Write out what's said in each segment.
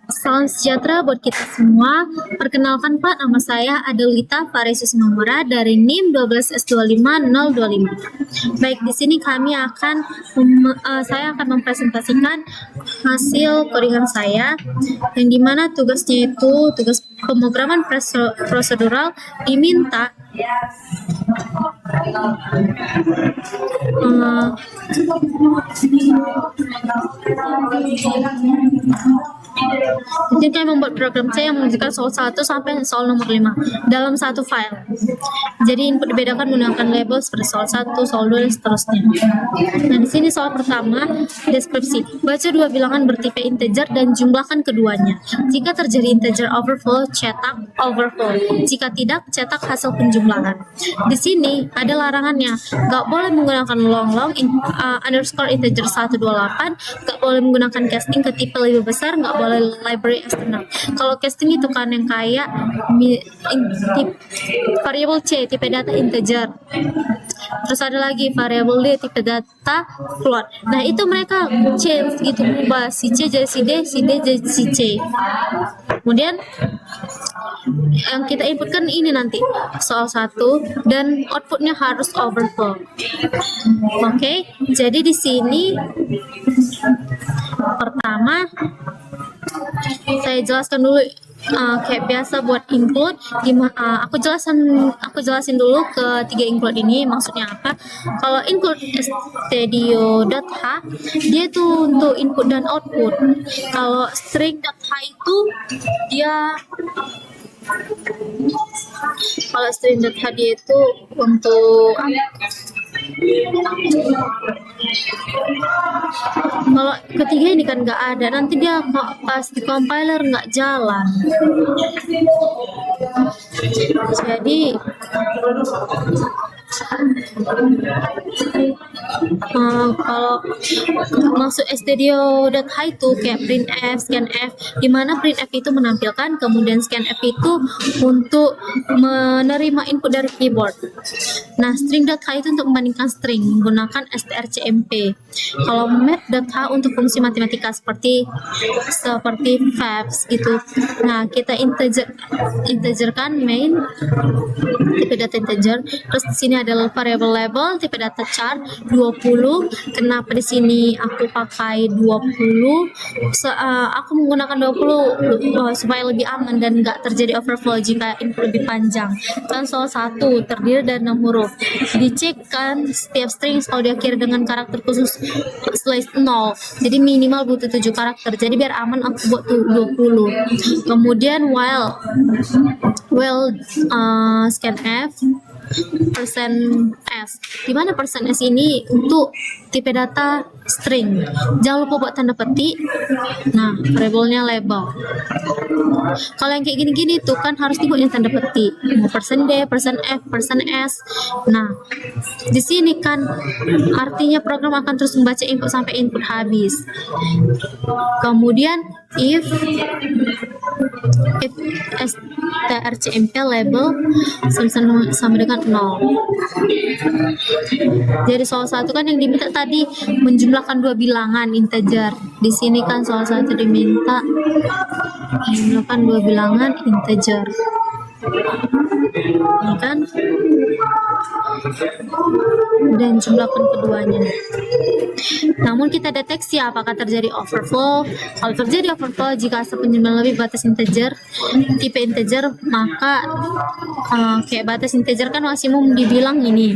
Salam sejahtera buat kita semua. Perkenalkan Pak, nama saya Adelita Faresus Mamura dari NIM 1265025. Baik, di sini saya akan mempresentasikan hasil codingan saya, yang dimana tugasnya itu tugas pemrograman prosedural diminta jadi kami membuat program C yang menunjukkan soal 1 sampai soal nomor 5 dalam satu file. Jadi input dibedakan menggunakan label seperti soal 1, soal 2, dan seterusnya. Nah, di sini soal pertama, deskripsi. Baca dua bilangan bertipe integer dan jumlahkan keduanya. Jika terjadi integer overflow, cetak overflow. Jika tidak, cetak hasil penjumlahan. Di sini ada larangannya. Nggak boleh menggunakan long underscore integer 128, nggak boleh menggunakan casting ke tipe lebih besar, nggak boleh library eksternal. Kalau casting itu kan yang kayak variable C tipe data integer, terus ada lagi variable D tipe data float. Nah, itu mereka change gitu, berubah si C jadi si D, si D jadi si C. Kemudian yang kita inputkan ini nanti soal 1 dan outputnya harus overflow. Oke, jadi di sini pertama saya jelaskan dulu kayak biasa buat include. Aku jelasin dulu ketiga include ini maksudnya apa. Kalau include stdio.h dia itu untuk input dan output. Kalau string.h itu itu untuk kalau ketiga ini kan nggak ada, nanti dia pas di compiler nggak jalan. Jadi kalau maksud stdio.h itu kayak printf, scanf, dimana printf itu menampilkan, kemudian scanf itu untuk menerima input dari keyboard. Nah, string.h itu untuk membandingkan string menggunakan strcmp. Kalau map.h untuk fungsi matematika seperti fabs gitu. Nah, kita integerkan main tipe data integer. Terus di sini adalah variable label tipe data char 20. Kenapa di sini aku pakai 20? Aku menggunakan 20 supaya lebih aman dan nggak terjadi overflow jika input lebih panjang. Kan soal 1 terdiri dari 6 huruf. Dicek kan setiap string kalau diakhiri dengan karakter khusus /0. Jadi minimal butuh 7 karakter. Jadi biar aman aku buat 20. Kemudian while scanf %s, dimana %s ini untuk tipe data string. Jangan lupa buat tanda petik. Nah, variabelnya label. Kalau yang kayak gini-gini tuh kan harus dibuat yang tanda petik. %d, %f, %s. Nah, di sini kan artinya program akan terus membaca input sampai input habis. Kemudian if strcmp label sama dengan 0. Jadi soal 1 kan yang diminta tadi menjumlahkan dua bilangan integer. Di sini kan soal 1 diminta menjumlahkan dua bilangan integer. Ini kan, dan jumlahkan keduanya. Namun kita deteksi apakah terjadi overflow. Kalau terjadi overflow, jika hasil penjumlahan lebih batas integer, tipe integer, maka kayak batas integer kan maksimum dibilang ini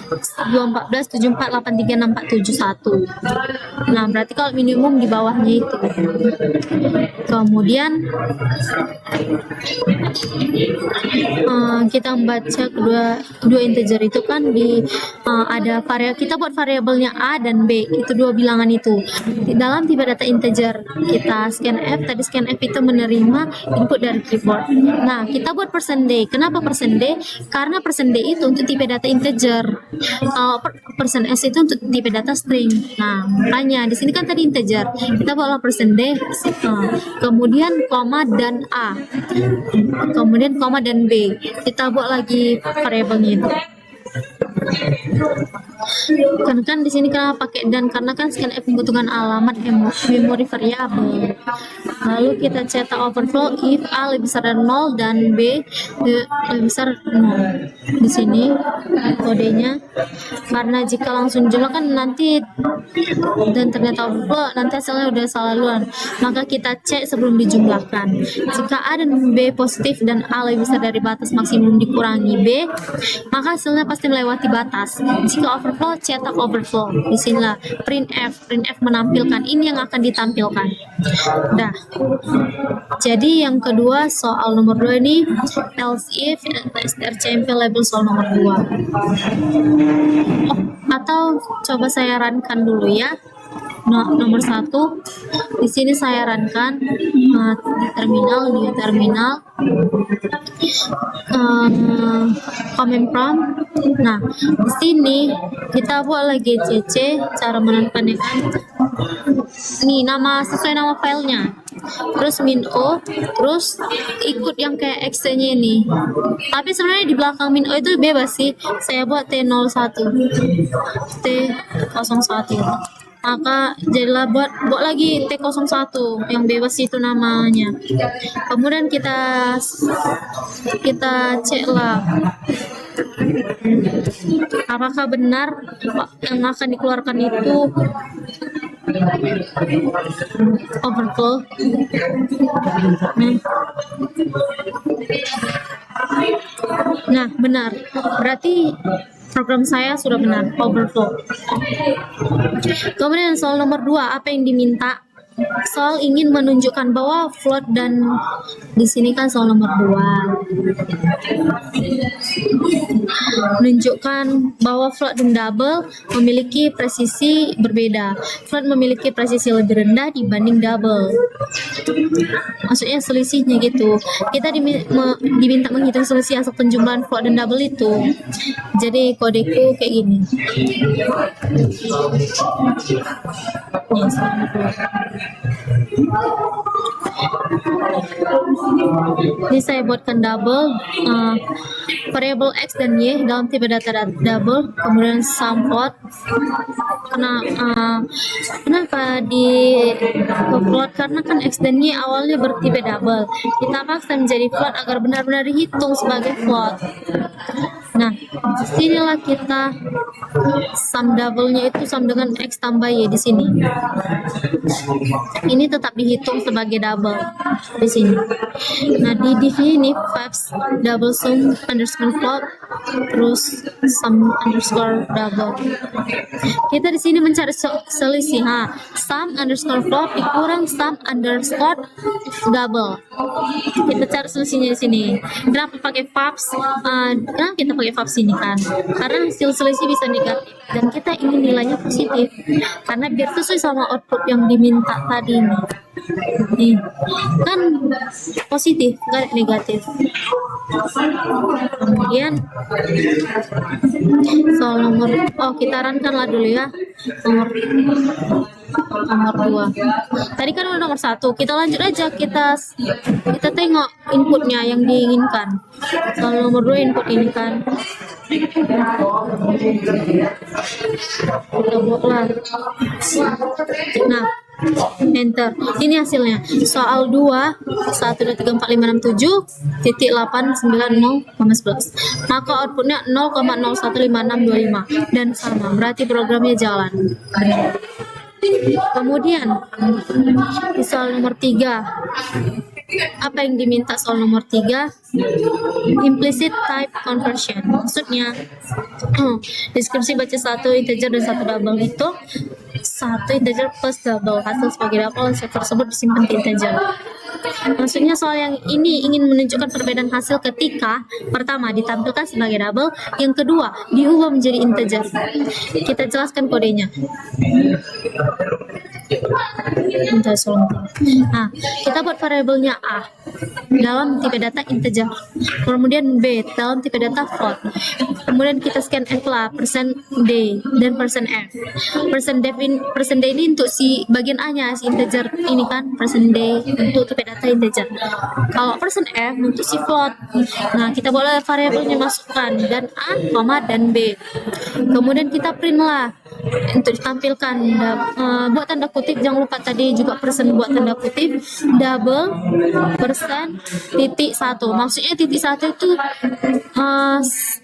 214, 74, 83, 64, 71. Nah, berarti kalau minimum di bawahnya itu. Kemudian kita membaca kedua integer itu kan ada kita buat variabelnya A dan B, itu dua bilangan itu. Di dalam tipe data integer kita scanf, tadi scanf itu menerima input dari keyboard. Nah, kita buat %d. Kenapa %d? Karena %d itu untuk tipe data integer. %s itu untuk tipe data string. Nah, makanya di sini kan tadi integer. Kita buatlah %d, kemudian koma dan A. Kemudian koma dan B. Kita buat lagi variabelnya itu. Kan di sini kenapa pakai dan, karena kan scanf membutuhkan alamat memori variabel. Lalu kita cetak overflow if A lebih besar dari 0 dan B lebih besar 0. Di sini kodenya, karena jika langsung jumlah kan nanti dan ternyata overflow, nanti hasilnya udah salah duluan, maka kita cek sebelum dijumlahkan. Jika A dan B positif dan A lebih besar dari batas maksimum dikurangi B, maka hasilnya pasti melewati batas. Jika overflow, cetak overflow. Disinilah printf menampilkan ini yang akan ditampilkan. Dah. Jadi yang kedua soal nomor 2 ini else if strcmp label soal nomor 2. Atau coba saya rankan dulu ya. Nomor 1 di sini saya rankan terminal comment prompt. Nah, di sini kita buat lagi GCC cara menentukannya kan. Nih nama sesuai nama filenya. Terus min o, terus ikut yang kayak exe-nya ini. Tapi sebenarnya di belakang min o itu bebas sih. Saya buat T01. Maka jadilah buat lagi T01 yang bebas itu namanya. Kemudian kita ceklah apakah benar yang akan dikeluarkan itu overflow. Nah, benar. Berarti program saya sudah benar, overflow. Kemudian soal nomor 2, apa yang diminta? Soal ingin menunjukkan bahwa float dan di sini kan soal nomor 2 menunjukkan bahwa float dan double memiliki presisi berbeda. Float memiliki presisi lebih rendah dibanding double. Maksudnya selisihnya gitu. Kita diminta menghitung selisih hasil penjumlahan float dan double itu. Jadi kodeku kayak gini. Ini saya buatkan double variabel x dan y dalam tipe data double, kemudian sum float. Kenapa di float? Karena kan x dan y awalnya bertipe double, kita paksa menjadi float agar benar-benar dihitung sebagai float. Nah, disinilah kita sum double-nya itu sum dengan x tambah y di sini. Ini tetap dihitung sebagai double di sini. Nah, di sini fabs double sum underscore float terus sum underscore double. Kita di sini mencari selisih. Sum underscore float dikurang sum underscore double. Kita cari selisihnya di sini. Kenapa pakai fabs? Kenapa kita pakai fabs ini kan? Karena hasil selisih bisa negatif dan kita ingin nilainya positif. Karena biar sesuai sama output yang diminta tadi nih kan positif, nggak negatif. Kemudian soal nomor kita rankan lah dulu ya, nomor 2. Tadi kan udah nomor 1, kita lanjut aja, kita tengok inputnya yang diinginkan. Soal nomor 2 input ini kan kita buatlah. Nah, enter. Ini hasilnya. Soal 2 1234567.890,11. Maka outputnya 0,015625 dan sama. Berarti programnya jalan. Kemudian di soal nomor 3, apa yang diminta soal nomor 3? Implicit type conversion. Maksudnya deskripsi baca 1 integer dan 1 double itu 1 integer plus double, hasil sebagai double tersebut disimpan di integer. Maksudnya soal yang ini ingin menunjukkan perbedaan hasil ketika pertama ditampilkan sebagai double, yang kedua diubah menjadi integer. Kita jelaskan kodenya. Minta Solong 3. Nah, kita buat variabelnya A dalam tipe data integer, kemudian B dalam tipe data float, kemudian kita scan F lah, %D dan %F. %D ini untuk si bagian A nya, si integer ini kan, %D untuk tipe data integer. Kalau %F untuk si float. Nah, kita boleh variabelnya masukkan dan A, dan B. Kemudian kita print lah untuk ditampilkan. Buat tanda kutip, jangan lupa tadi juga persen buat tanda kutip, double persen titik 1. Maksudnya titik 1 itu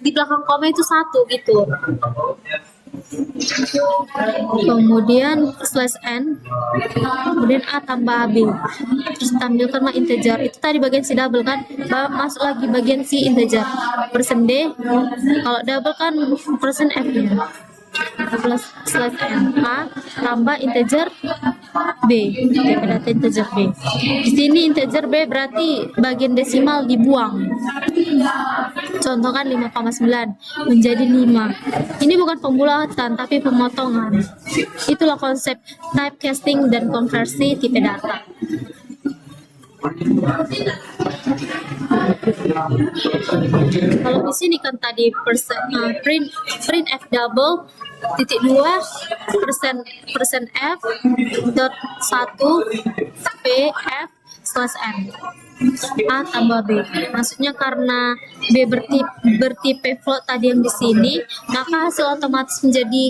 di belakang koma itu 1 gitu. Kemudian slash n, kemudian A tambah B, terus tampilkanlah integer. Itu tadi bagian si double kan, masuk lagi bagian si integer, %D. Kalau double kan %F nya, plus slash n, A tambah integer B, data integer B. Di sini integer B berarti bagian desimal dibuang. Contoh kan 5,9 menjadi 5. Ini bukan pembulatan tapi pemotongan. Itulah konsep typecasting dan konversi tipe data. Kalau di sini kan tadi print F double titik 2 persen F dot 1 P F slash n, A tambah B. Maksudnya karena B bertipe float tadi yang di sini, maka hasil otomatis menjadi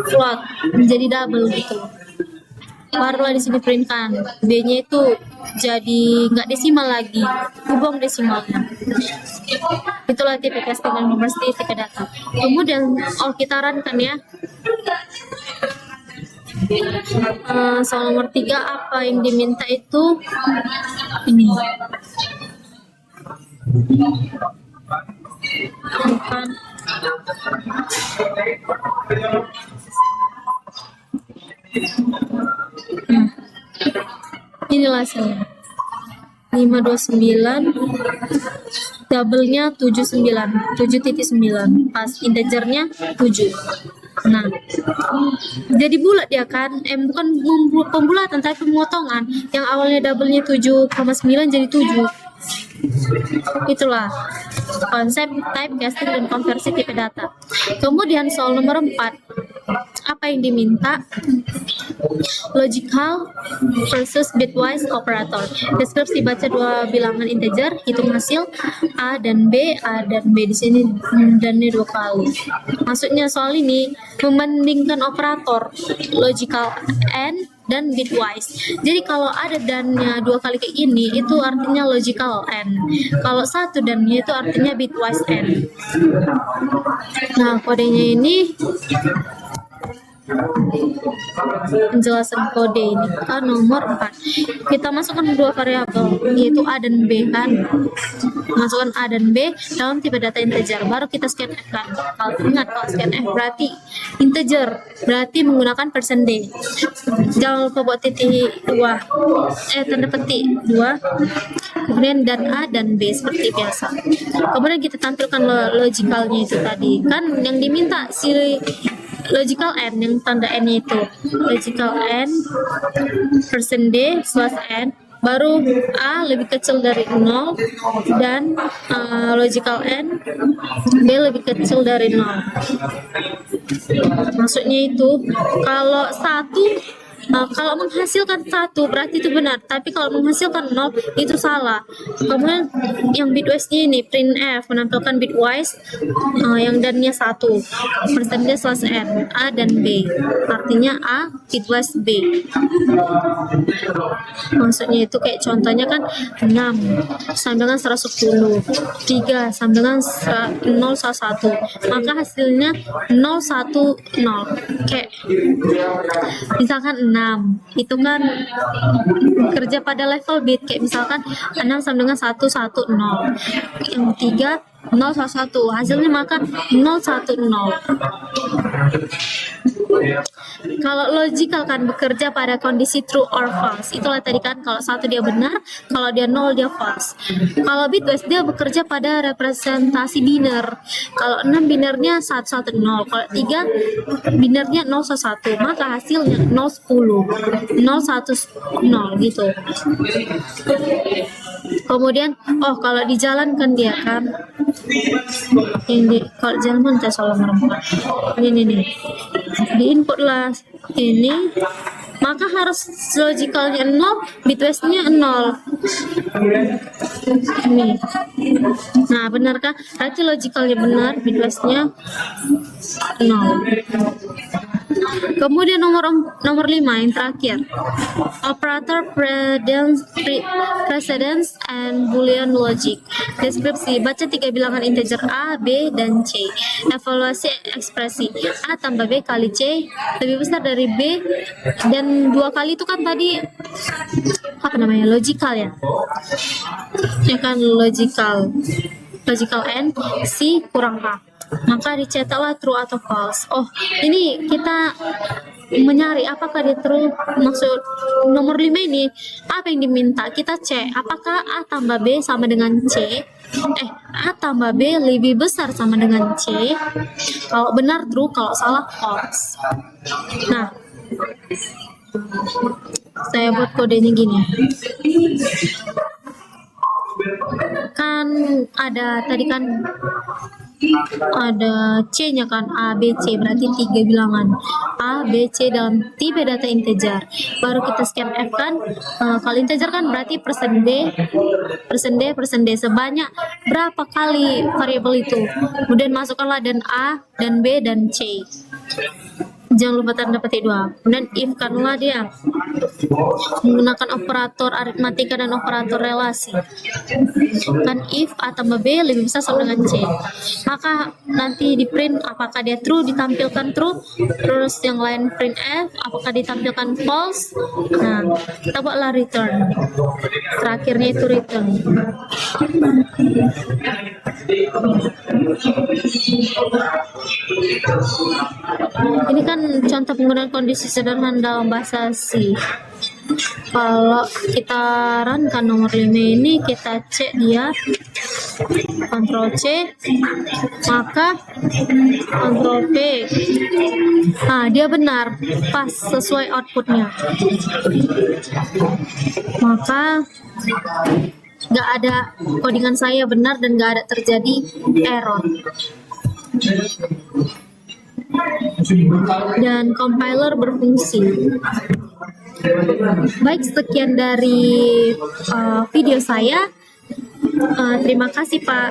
float, menjadi double gitu. Barulah di sini printkan B-nya itu jadi nggak desimal lagi, dibuang desimalnya. Itulah tipe casting dan konversi tipe data. Kemudian kita runkan ya. Soal nomor 3, apa yang diminta itu ini. Bukan. Inilah hasilnya 529, double-nya 79, 7.9, pas integernya 7. Nah, jadi bulat ya kan, bukan pembulatan tapi pemotongan. Yang awalnya double-nya 7,9 jadi 7. Itulah konsep typecasting dan konversi tipe data. Kemudian soal nomor 4, apa yang diminta? Logical versus bitwise operator. Deskripsi baca dua bilangan integer, hitung hasil A dan B di sini dan 2 kali. Maksudnya soal ini membandingkan operator logical and dan bitwise. Jadi kalau ada dannya 2 kali kayak ini, itu artinya logical and. Kalau 1 dannya itu artinya bitwise and. Nah, kodenya ini penjelasan kode ini kan nomor 4. Kita masukkan 2 variabel yaitu A dan B kan. Masukkan A dan B dalam tipe data integer, baru kita scan F kan. Kalau ingat, kalau scan F berarti integer, berarti menggunakan %D. Jangan lupa buat titik 2, tanda petik 2, kemudian dan A dan B seperti biasa. Kemudian kita tampilkan logicalnya itu tadi kan, yang diminta si logical n, yang tanda n itu logical n %D slash n, baru A lebih kecil dari 0 dan logical n B lebih kecil dari 0. Maksudnya itu kalau 1 kalau menghasilkan 1 berarti itu benar, tapi kalau menghasilkan 0 itu salah. Kemudian yang bitwise-nya ini print F menampilkan bitwise yang dannya 1 %D slash n, A dan B, artinya A bitwise B. Maksudnya itu kayak contohnya kan 6 sama dengan 110, 3 sama dengan 0 1, maka hasilnya 0 1 0. Kayak misalkan 6 itu kan kerja pada level bit, kayak misalkan 6 sama dengan 1 1 0, yang 3 0 1 1, hasilnya maka 0 1 0. Kalau logical kan bekerja pada kondisi true or false. Itulah tadi kan, kalau 1 dia benar, kalau dia 0 dia false. Kalau bitwise dia bekerja pada representasi biner. Kalau 6 binernya 1 1 0, kalau 3 binernya 0 1 1, maka hasilnya 0 10, 0 1 0 gitu. Kemudian kalau di jalan kan dia kan ini, kalau jalan kan saya salah merempat ini nih, di input lah ini, maka harus logicalnya 0, bitwise-nya 0 nih. Nah, benarkah? Berarti logicalnya benar, bitwise-nya 0. Kemudian nomor 5 yang terakhir, operator precedence and boolean logic. Deskripsi, baca 3 bilangan integer A, B, dan C. Evaluasi ekspresi A tambah B kali C lebih besar dari B, dan 2 kali itu kan tadi apa namanya, logical ya kan, logical N, C kurang H, maka dicetaklah true atau false. Ini kita mencari apakah dia true. Maksud nomor 5 ini apa yang diminta, kita cek apakah A tambah B sama dengan C, A tambah B lebih besar sama dengan C. Kalau benar true, kalau salah false. Nah, saya buat kodenya gini, kan ada tadi kan ada C-nya kan, A, B, C, berarti 3 bilangan A, B, C dalam tipe data integer. Baru kita scan F kan, kalau integer kan berarti persen D, sebanyak berapa kali variabel itu. Kemudian masukkanlah dan A, dan B, dan C. Jangan lupa tanda petik 2. Kemudian if kanlah dia menggunakan operator aritmatika dan operator relasi. Kan if A tambah B lebih besar sama dengan C, maka nanti di print apakah dia true, ditampilkan true. Terus yang lain print F apakah ditampilkan false. Nah, kita buatlah return, terakhirnya itu return. Ini kan contoh penggunaan kondisi sederhana dalam bahasa C. Kalau kita runkan nomor 5 ini, kita cek dia, Ctrl C, maka Ctrl V. Nah, dia benar, pas sesuai outputnya. Maka nggak ada codingan saya benar dan nggak ada terjadi error. Dan compiler berfungsi. Baik, sekian dari video saya. Terima kasih Pak.